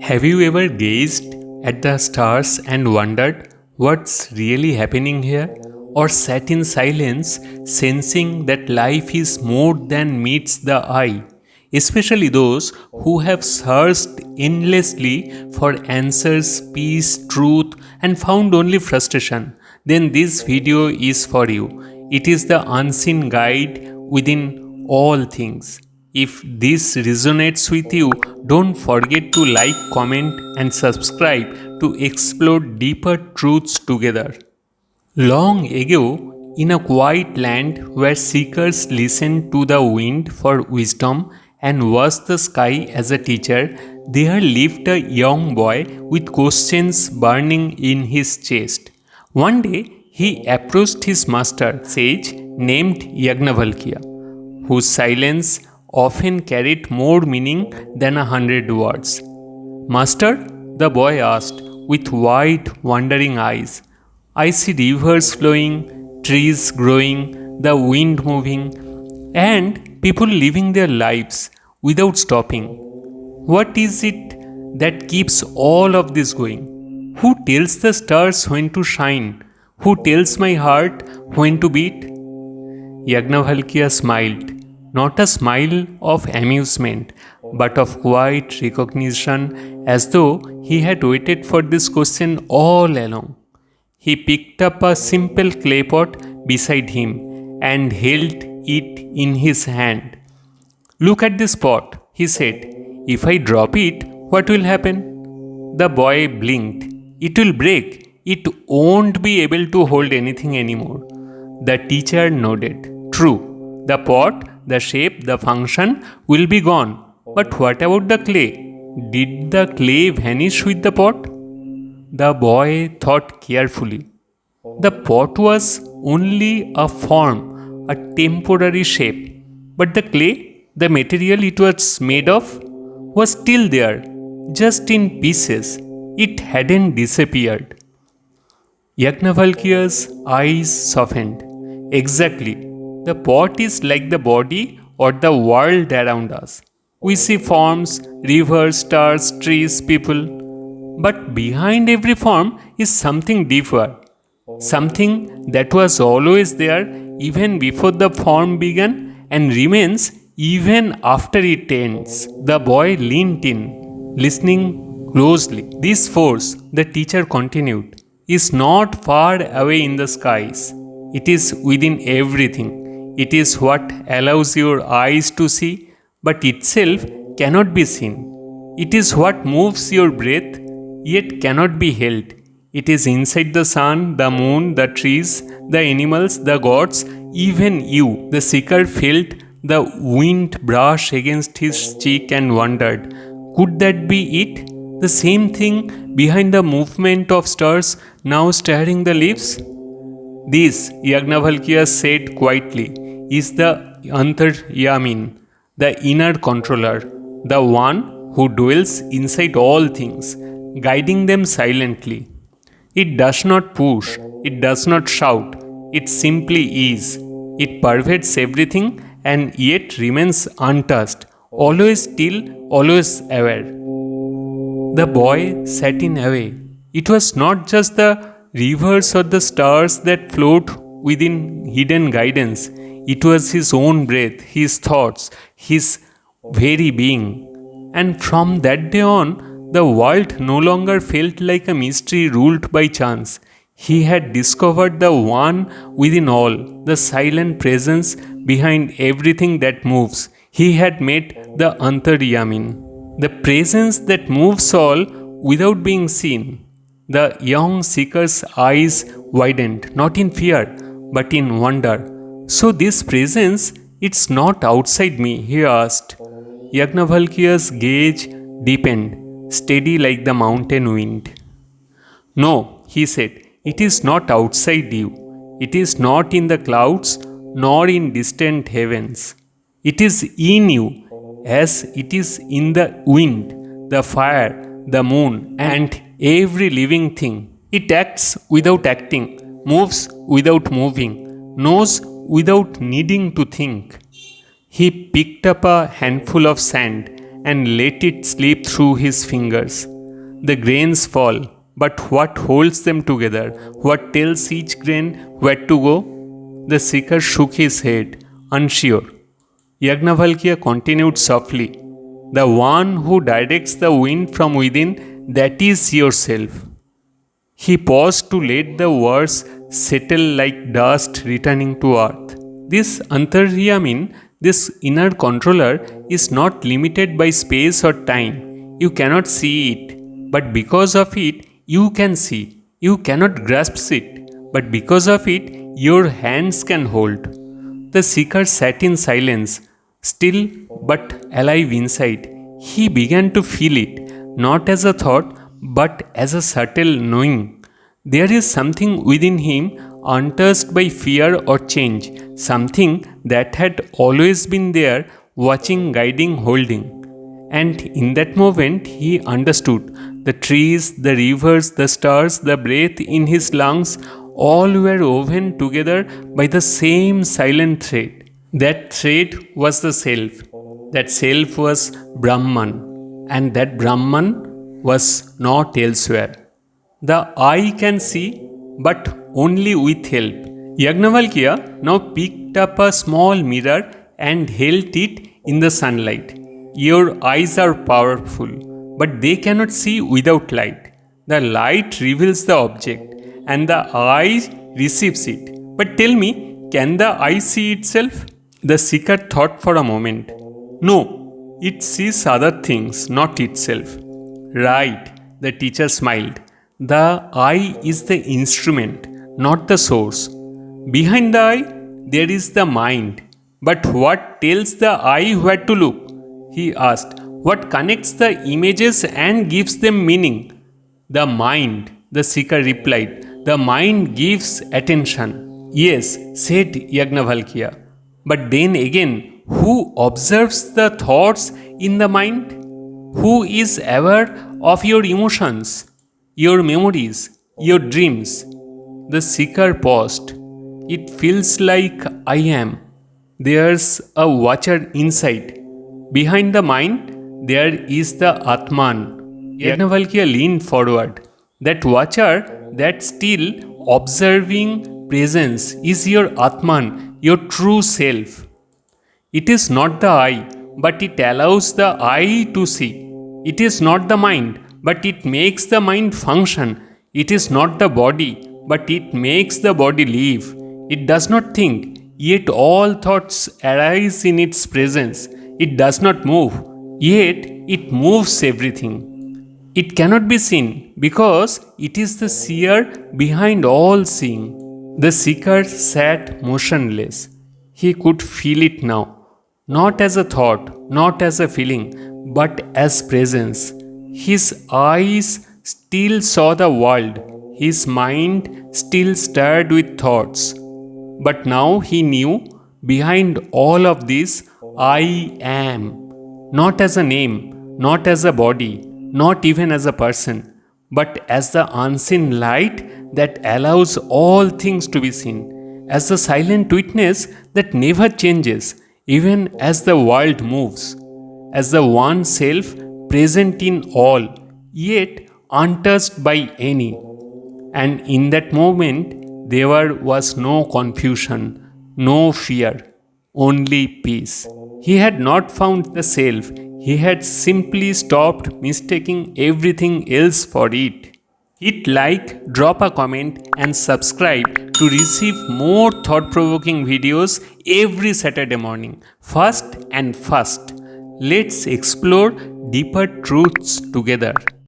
Have you ever gazed at the stars and wondered what's really happening here? Or sat in silence, sensing that life is more than meets the eye? Especially those who have searched endlessly for answers, peace, truth, and found only frustration. Then this video is for you. It is the unseen guide within all things. If this resonates with you, don't forget to like, comment, and subscribe to explore deeper truths together. Long ago, in a quiet land where seekers listened to the wind for wisdom and watched the sky as a teacher, there lived a young boy with questions burning in his chest. One day, he approached his master, sage named Yagnavalkya, whose silence often carried more meaning than 100 words. Master, the boy asked, with wide, wondering eyes. I see rivers flowing, trees growing, the wind moving, and people living their lives without stopping. What is it that keeps all of this going? Who tells the stars when to shine? Who tells my heart when to beat? Yagnavalkya smiled, not a smile of amusement, but of quiet recognition, as though he had waited for this question all along. He picked up a simple clay pot beside him and held it in his hand. Look at this pot, he said. If I drop it, what will happen? The boy blinked. It will break. It won't be able to hold anything anymore. The teacher nodded. True, the pot, the shape, the function will be gone. But what about the clay? Did the clay vanish with the pot? The boy thought carefully. The pot was only a form, a temporary shape. But the clay, the material it was made of, was still there, just in pieces. It hadn't disappeared. Yagnavalkya's eyes softened. Exactly. The pot is like the body or the world around us. We see forms, rivers, stars, trees, people. But behind every form is something deeper. Something that was always there even before the form began and remains even after it ends. The boy leaned in, listening closely. This force, the teacher continued, is not far away in the skies. It is within everything. It is what allows your eyes to see, but itself cannot be seen. It is what moves your breath, yet cannot be held. It is inside the sun, the moon, the trees, the animals, the gods, even you. The seeker felt the wind brush against his cheek and wondered, could that be it? The same thing behind the movement of stars now stirring the leaves? This, Yagnavalkya said quietly, is the Antaryamin, the inner controller, the one who dwells inside all things, guiding them silently. It does not push, it does not shout, it simply is. It pervades everything and yet remains untouched, always still, always aware. The boy sat in awe. It was not just the rivers or the stars that float within hidden guidance. It was his own breath, his thoughts, his very being. And from that day on, the world no longer felt like a mystery ruled by chance. He had discovered the one within all, the silent presence behind everything that moves. He had met the Antaryamin, the presence that moves all without being seen. The young seeker's eyes widened, not in fear, but in wonder. So this presence, it's not outside me, he asked. Yagnavalkya's gaze deepened, steady like the mountain wind. No, he said, it is not outside you. It is not in the clouds, nor in distant heavens. It is in you, as it is in the wind, the fire, the moon, and every living thing. It acts without acting, moves without moving, knows without needing to think. He picked up a handful of sand and let it slip through his fingers. The grains fall, but what holds them together? What tells each grain where to go? The seeker shook his head, unsure. Yajnavalkya continued softly, "The one who directs the wind from within, that is yourself." He paused to let the words settle like dust returning to earth. This Antaryamin, this inner controller, is not limited by space or time. You cannot see it, but because of it, you can see. You cannot grasp it, but because of it, your hands can hold. The seeker sat in silence, still but alive inside. He began to feel it, not as a thought, but as a subtle knowing. There is something within him untouched by fear or change, something that had always been there, watching, guiding, holding. And in that moment, he understood. The trees, the rivers, the stars, the breath in his lungs, all were woven together by the same silent thread. That thread was the self. That self was Brahman. And that Brahman was not elsewhere. The eye can see, but only with help. Yajnavalkya now picked up a small mirror and held it in the sunlight. Your eyes are powerful, but they cannot see without light. The light reveals the object, and the eye receives it. But tell me, can the eye see itself? The seeker thought for a moment. No, it sees other things, not itself. Right, the teacher smiled. The eye is the instrument, not the source. Behind the eye, there is the mind. But what tells the eye where to look? He asked. What connects the images and gives them meaning? The mind, the seeker replied. The mind gives attention. Yes, said Yajnavalkya. But then again, who observes the thoughts in the mind? Who is aware of your emotions? Your memories, your dreams. The seeker paused. It feels like I am. There's a watcher inside. Behind the mind, there is the Atman. Yajnavalkya leaned forward. That watcher, that still observing presence is your Atman, your true self. It is not the eye, but it allows the eye to see. It is not the mind, but it makes the mind function. It is not the body, but it makes the body live. It does not think, yet all thoughts arise in its presence. It does not move, yet it moves everything. It cannot be seen because it is the seer behind all seeing. The seeker sat motionless. He could feel it now, not as a thought, not as a feeling, but as presence. His eyes still saw the world. His mind still stirred with thoughts. But now he knew, behind all of this, I am. Not as a name, not as a body, not even as a person, but as the unseen light that allows all things to be seen, as the silent witness that never changes, even as the world moves, as the one self present in all, yet untouched by any. And in that moment, there was no confusion, no fear, only peace. He had not found the self, he had simply stopped mistaking everything else for it. Hit like, drop a comment, and subscribe to receive more thought-provoking videos every Saturday morning. First and fast. Let's explore deeper truths together.